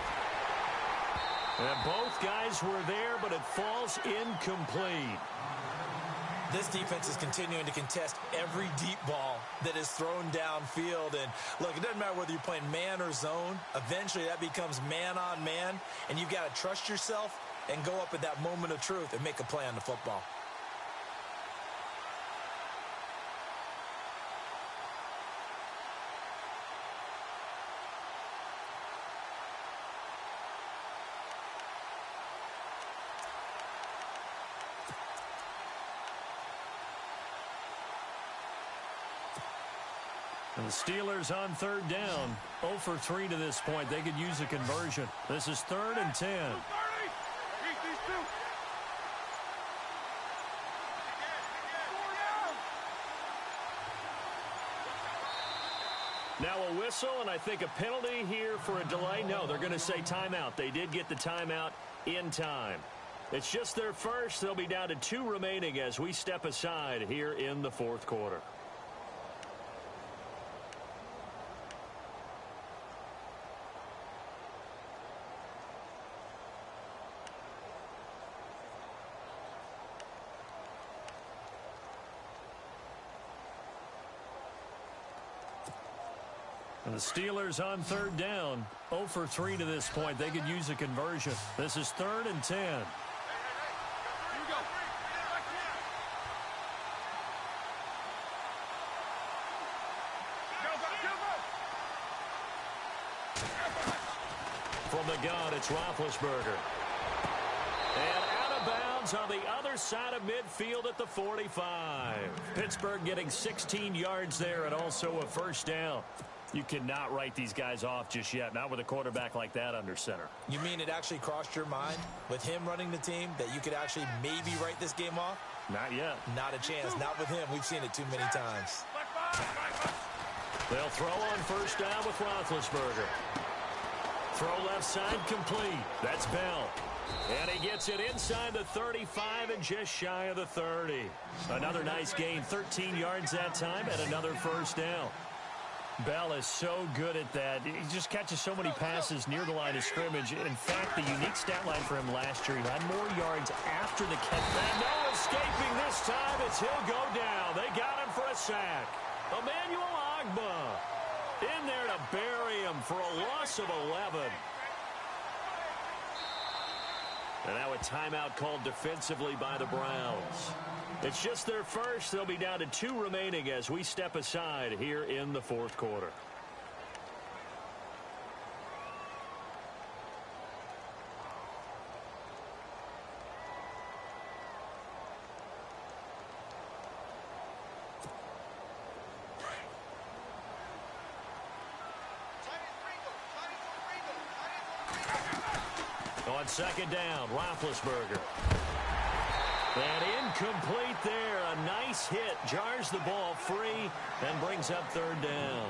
And both guys were there, but it falls incomplete. This defense is continuing to contest every deep ball that is thrown downfield. And, look, it doesn't matter whether you're playing man or zone. Eventually, that becomes man on man. And you've got to trust yourself and go up at that moment of truth and make a play on the football. And the Steelers on 3rd down. 0 for 3 to this point. They could use a conversion. This is 3rd and 10. Now a whistle, and I think a penalty here for a delay. No, they're going to say timeout. They did get the timeout in time. It's just their first. They'll be down to 2 remaining as we step aside here in the 4th quarter. And the Steelers on third down, 0 for 3 to this point. They could use a conversion. This is 3rd and 10. Here we go. From the gun, it's Roethlisberger. And out of bounds on the other side of midfield at the 45. Pittsburgh getting 16 yards there and also a first down. You cannot write these guys off just yet, not with a quarterback like that under center. You mean it actually crossed your mind with him running the team that you could actually maybe write this game off? Not yet. Not a chance. Not with him. We've seen it too many times. They'll throw on first down with Roethlisberger. Throw left side complete. That's Bell. And he gets it inside the 35 and just shy of the 30. Another nice gain, 13 yards that time, and another first down. Bell is so good at that. He just catches so many passes near the line of scrimmage. In fact, the unique stat line for him last year, he had more yards after the catch. And no escaping this time as he'll go down. They got him for a sack. Emmanuel Ogbah in there to bury him for a loss of 11. And now a timeout called defensively by the Browns. It's just their first. They'll be down to 2 remaining as we step aside here in the 4th quarter. On second down, Roethlisberger. And incomplete there. A nice hit. Jars the ball free and brings up 3rd down.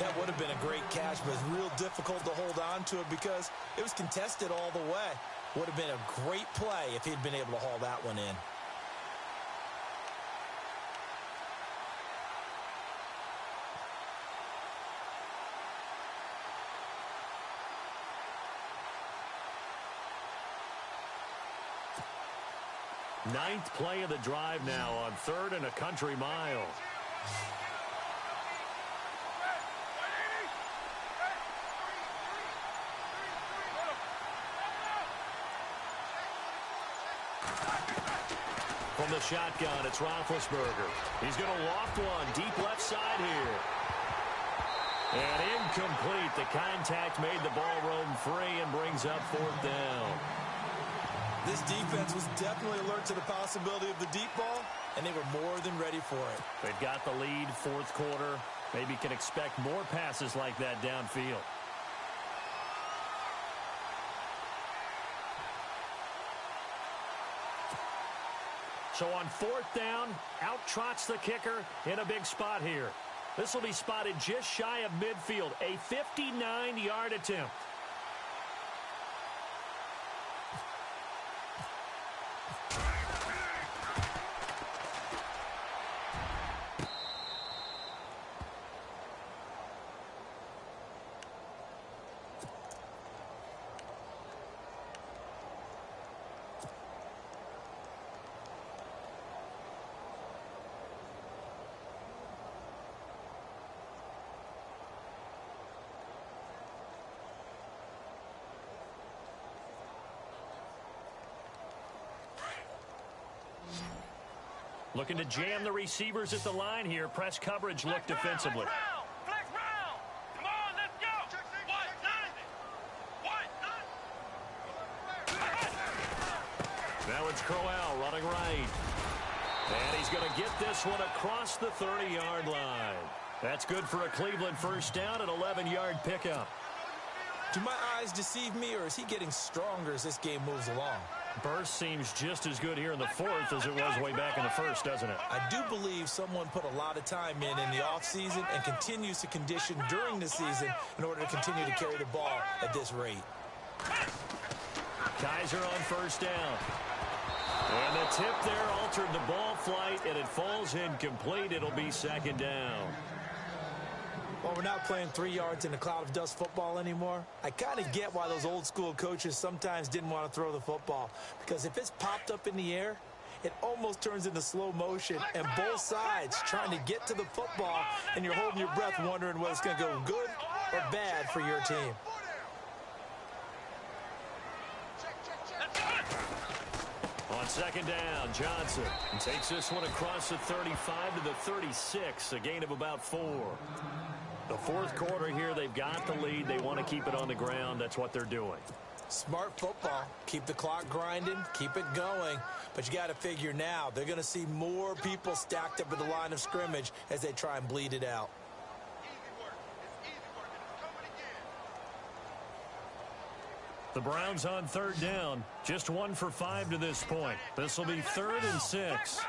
That would have been a great catch, but it's real difficult to hold on to it because it was contested all the way. Would have been a great play if he'd been able to haul that one in. Ninth play of the drive now on 3rd and a country mile. From the shotgun, it's Roethlisberger. He's going to loft one deep left side here. And incomplete. The contact made the ball roam free and brings up 4th down. This defense was definitely alert to the possibility of the deep ball, and they were more than ready for it. They've got the lead, 4th quarter. Maybe can expect more passes like that downfield. So on 4th down, out trots the kicker in a big spot here. This will be spotted just shy of midfield, a 59-yard attempt. Looking to jam the receivers at the line here. Press coverage look defensively. Flex round. Come on, let's go. Now it's Crowell running right. And he's going to get this one across the 30-yard line. That's good for a Cleveland first down, an 11-yard pickup. Do my eyes deceive me, or is he getting stronger as this game moves along? Burst seems just as good here in the 4th as it was way back in the 1st, doesn't it? I do believe someone put a lot of time in the offseason and continues to condition during the season in order to continue to carry the ball at this rate. Kaiser on first down. And the tip there altered the ball flight, and it falls incomplete. It'll be 2nd down. Well, we're not playing 3 yards in a cloud of dust football anymore. I kind of get why those old school coaches sometimes didn't want to throw the football. Because if it's popped up in the air, it almost turns into slow motion, and both sides trying to get to the football, and you're holding your breath wondering whether it's going to go good or bad for your team. On second down, Johnson takes this one across the 35 to the 36, a gain of about 4. The fourth quarter here, they've got the lead. They want to keep it on the ground. That's what they're doing. Smart football. Keep the clock grinding, keep it going. But you got to figure now, they're going to see more people stacked up at the line of scrimmage as they try and bleed it out. The Browns on third down, just 1 for 5 to this point. This will be 3rd and 6.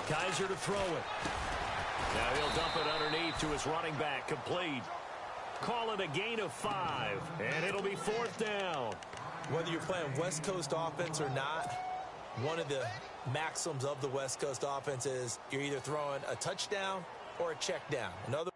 Kaiser to throw it. Now he'll dump it underneath to his running back, complete. Call it a gain of 5, and it'll be 4th down. Whether you're playing West Coast offense or not, one of the maxims of the West Coast offense is you're either throwing a touchdown or a check down. In other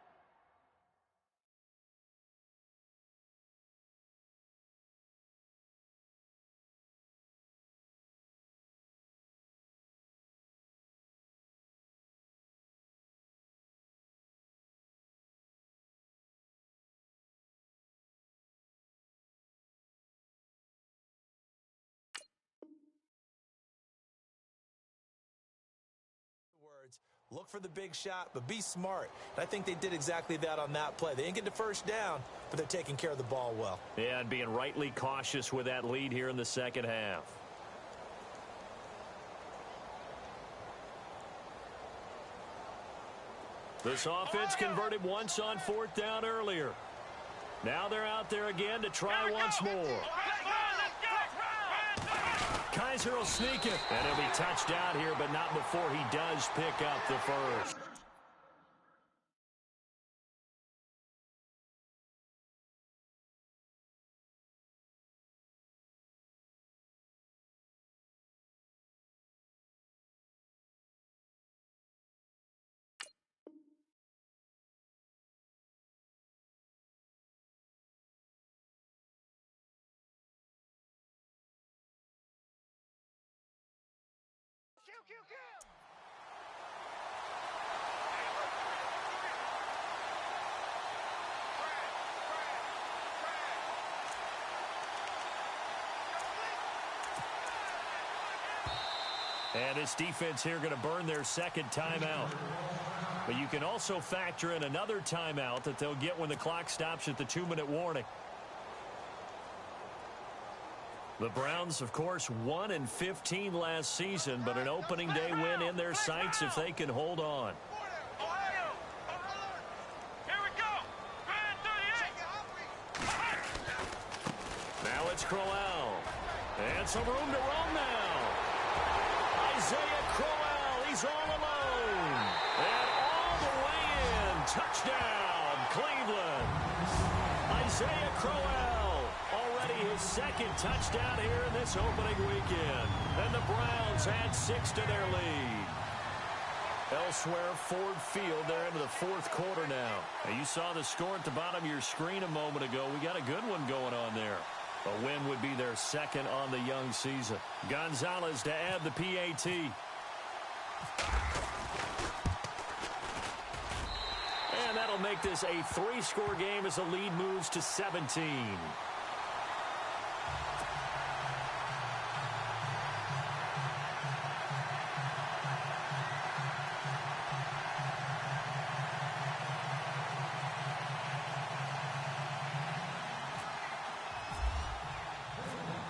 words, look for the big shot, but be smart. And I think they did exactly that on that play. They didn't get the first down, but they're taking care of the ball well. Yeah, and being rightly cautious with that lead here in the second half. This offense converted once on 4th down earlier. Now they're out there again to try once more. Kaiser will sneak it, and he'll be touched out here, but not before he does pick up the first. And this defense here going to burn their second timeout. But you can also factor in another timeout that they'll get when the clock stops at the 2-minute warning. The Browns, of course, 1-15 last season, but an opening day win in their sights if they can hold on. Now it's Crowell. And some room to roam now. Isaiah Crowell, he's all alone. And all the way in. Touchdown, Cleveland. Isaiah Crowell, already his second touchdown here in this opening weekend. And the Browns add 6 to their lead. Elsewhere, Ford Field, they're into the fourth quarter now. You saw the score at the bottom of your screen a moment ago. We got a good one going on there. A win would be their second on the young season. Gonzalez to add the PAT. And that'll make this a 3-score game as the lead moves to 17.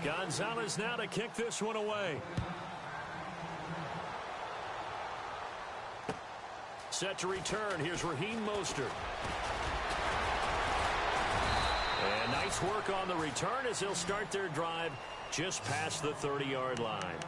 Gonzalez now to kick this one away. Set to return. Here's Raheem Mostert. And nice work on the return as they'll start their drive just past the 30-yard line.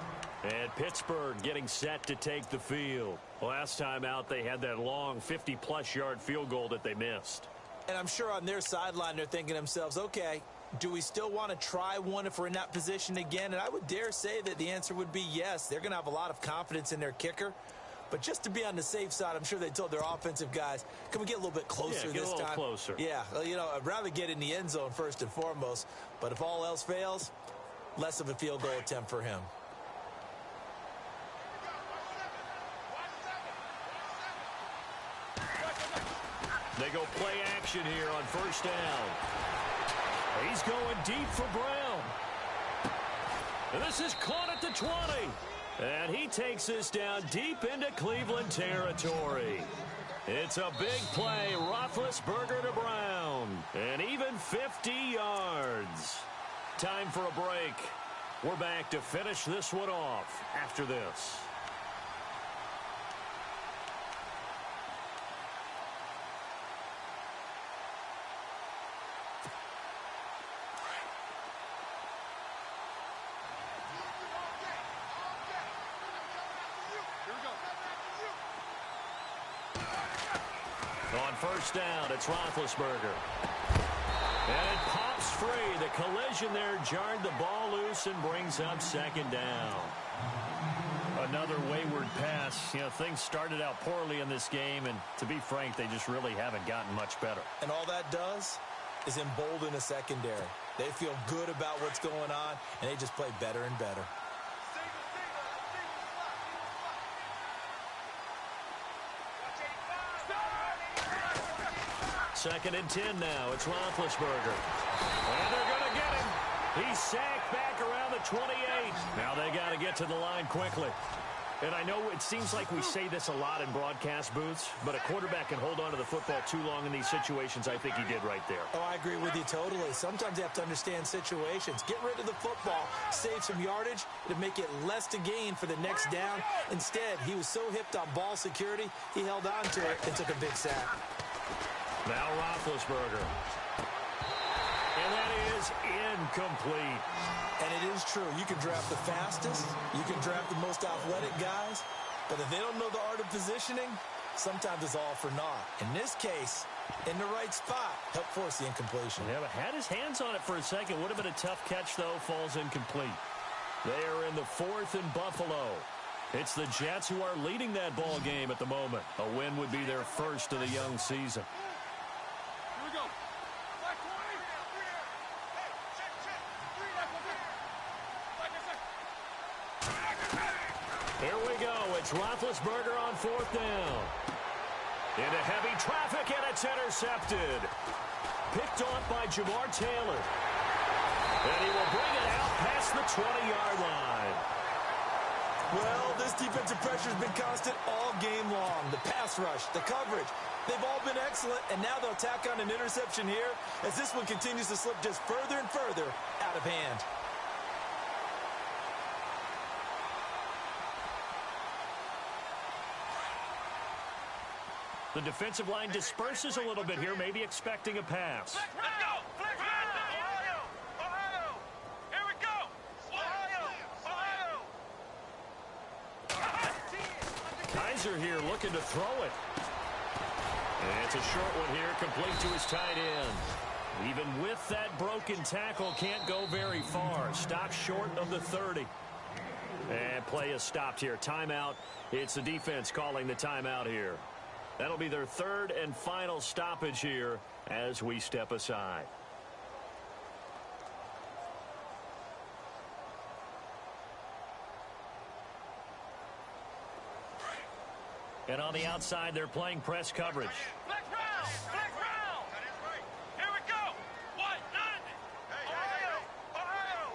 And Pittsburgh getting set to take the field. Last time out, they had that long 50-plus yard field goal that they missed. And I'm sure on their sideline they're thinking to themselves, okay, do we still want to try one if we're in that position again? And I would dare say that the answer would be yes. They're going to have a lot of confidence in their kicker. But just to be on the safe side, I'm sure they told their offensive guys, can we get a little bit closer this time? Closer. Yeah, well, you know, I'd rather get in the end zone first and foremost. But if all else fails, less of a field goal attempt for him. They go play action here on first down. He's going deep for Brown. And this is caught at the 20. And he takes this down deep into Cleveland territory. It's a big play. Roethlisberger to Brown. And even 50 yards. Time for a break. We're back to finish this one off after this. On first down, it's Roethlisberger. And it pops free. The collision there jarred the ball loose and brings up second down. Another wayward pass. You know, things started out poorly in this game, and to be frank, they just really haven't gotten much better. And all that does is embolden a secondary. They feel good about what's going on, and they just play better and better. Second and 10 now. It's Roethlisberger. And they're going to get him. He's sacked back around the 28. Now they got to get to the line quickly. And I know it seems like we say this a lot in broadcast booths, but a quarterback can hold on to the football too long in these situations. I think he did right there. Oh, I agree with you totally. Sometimes you have to understand situations. Get rid of the football, save some yardage to make it less to gain for the next down. Instead, he was so hipped on ball security, he held on to it and took a big sack. Now Roethlisberger. And that is incomplete. And it is true. You can draft the fastest. You can draft the most athletic guys. But if they don't know the art of positioning, sometimes it's all for naught. In this case, in the right spot, helped force the incompletion. Yeah, but had his hands on it for a second. Would have been a tough catch, though. Falls incomplete. They are in the 4th and Buffalo. It's the Jets who are leading that ball game at the moment. A win would be their first of the young season. Here we go. It's Roethlisberger on 4th down. Into heavy traffic, and it's intercepted. Picked off by Jamar Taylor. And he will bring it out past the 20-yard line. Well, this defensive pressure has been constant all game long. The pass rush, the coverage, they've all been excellent, and now they'll tack on an interception here as this one continues to slip just further and further out of hand. The defensive line disperses a little bit here, maybe expecting a pass. Let's go! Ohio! Ohio! Here we go! Ohio! Ohio! Kaiser here looking to throw it. And it's a short one here, complete to his tight end. Even with that broken tackle, can't go very far. Stopped short of the 30. And play is stopped here. Timeout. It's the defense calling the timeout here. That'll be their 3rd and final stoppage here as we step aside. And on the outside, they're playing press coverage. Flex round! Flex round! Here we go! 1-9! Ohio! Ohio!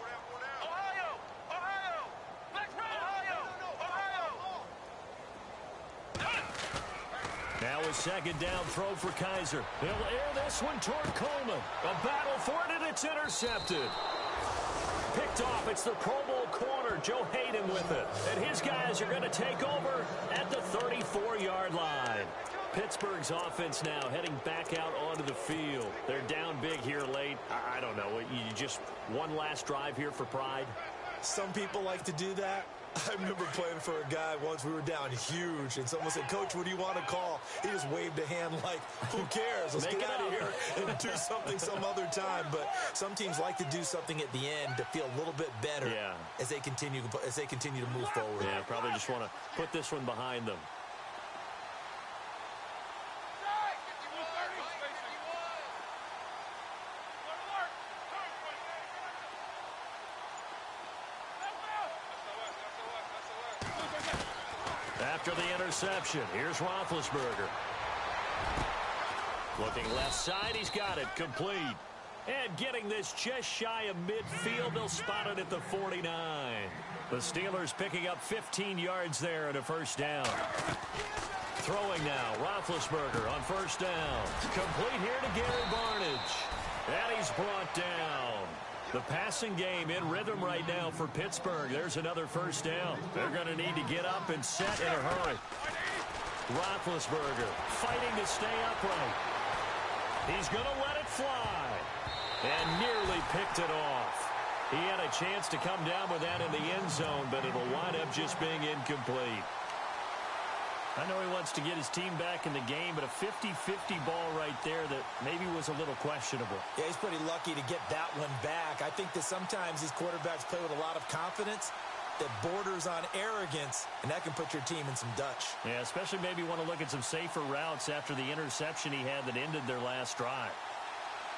Ohio! Ohio! Flex round! Ohio! Now a second down throw for Kaiser. He'll air this one toward Coleman. A battle for it, and it's intercepted. Picked off. It's the Pro Bowl corner, Joe Hayden, with it. And his guys are going to take over at the 34-yard line. Pittsburgh's offense now heading back out onto the field. They're down big here late. I don't know. You just one last drive here for pride? Some people like to do that. I remember playing for a guy once. We were down huge, and someone said, "Coach, what do you want to call?" He just waved a hand like, "Who cares? Let's get out of here and do something some other time." But some teams like to do something at the end to feel a little bit better as they continue to move forward. Yeah, probably just want to put this one behind them. After the interception, here's Roethlisberger. Looking left side, he's got it, complete. And getting this just shy of midfield, they'll spot it at the 49. The Steelers picking up 15 yards there at a first down. Throwing now, Roethlisberger on first down. Complete here to Gary Barnidge. And he's brought down. The passing game in rhythm right now for Pittsburgh. There's another first down. They're going to need to get up and set in a hurry. Roethlisberger fighting to stay upright. He's going to let it fly. And nearly picked it off. He had a chance to come down with that in the end zone, but it'll wind up just being incomplete. I know he wants to get his team back in the game, but a 50-50 ball right there that maybe was a little questionable. Yeah, he's pretty lucky to get that one back. I think that sometimes these quarterbacks play with a lot of confidence that borders on arrogance, and that can put your team in some Dutch. Yeah, especially maybe want to look at some safer routes after the interception he had that ended their last drive.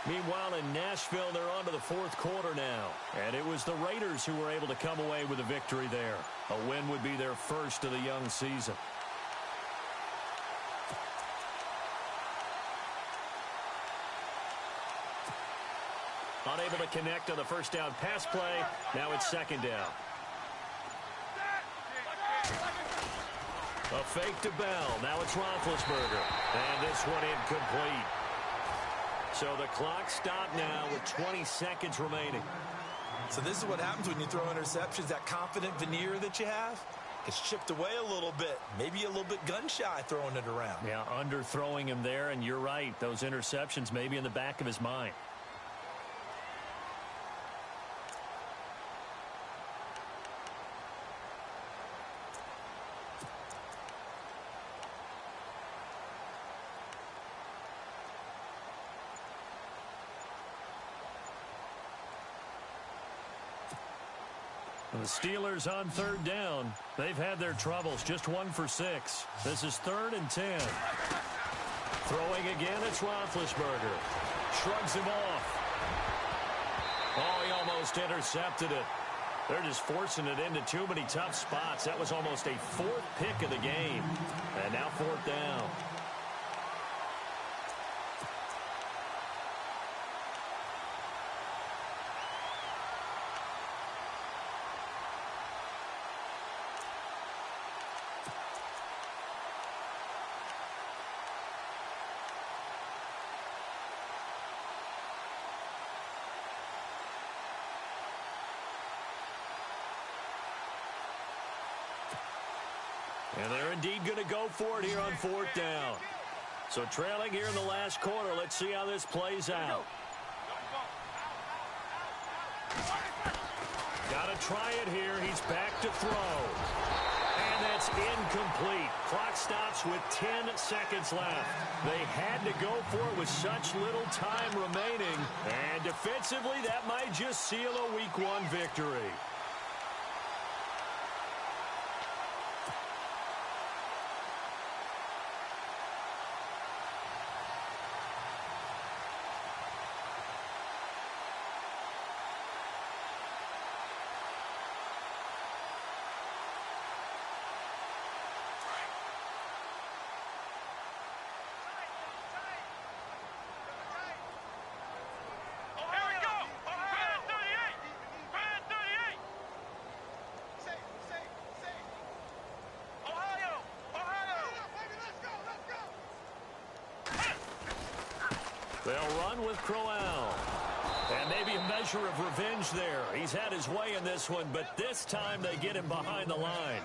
Meanwhile, in Nashville, they're on to the fourth quarter now. And it was the Raiders who were able to come away with a victory there. A win would be their first of the young season. Unable to connect on the first down pass play. Now it's second down. A fake to Bell. Now it's Roethlisberger. And this one incomplete. So the clock stopped now with 20 seconds remaining. So this is what happens when you throw interceptions. That confident veneer that you have gets chipped away a little bit. Maybe a little bit gun-shy throwing it around. Yeah, underthrowing him there, and you're right. Those interceptions may be in the back of his mind. The Steelers on third down. They've had their troubles. Just 1 for 6. This is 3rd and 10. Throwing again, it's Roethlisberger. Shrugs him off. Oh, he almost intercepted it. They're just forcing it into too many tough spots. That was almost a 4th pick of the game. And now 4th down. And they're indeed going to go for it here on 4th down. So trailing here in the last quarter. Let's see how this plays out. Got to try it here. He's back to throw. And that's incomplete. Clock stops with 10 seconds left. They had to go for it with such little time remaining. And defensively, that might just seal a Week 1 victory. They'll run with Crowell. And maybe a measure of revenge there. He's had his way in this one, but this time they get him behind the line.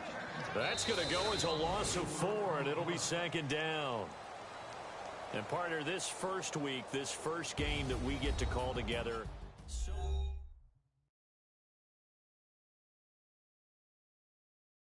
That's going to go as a loss of 4, and it'll be 2nd down. And partner, this first week, this first game that we get to call together. So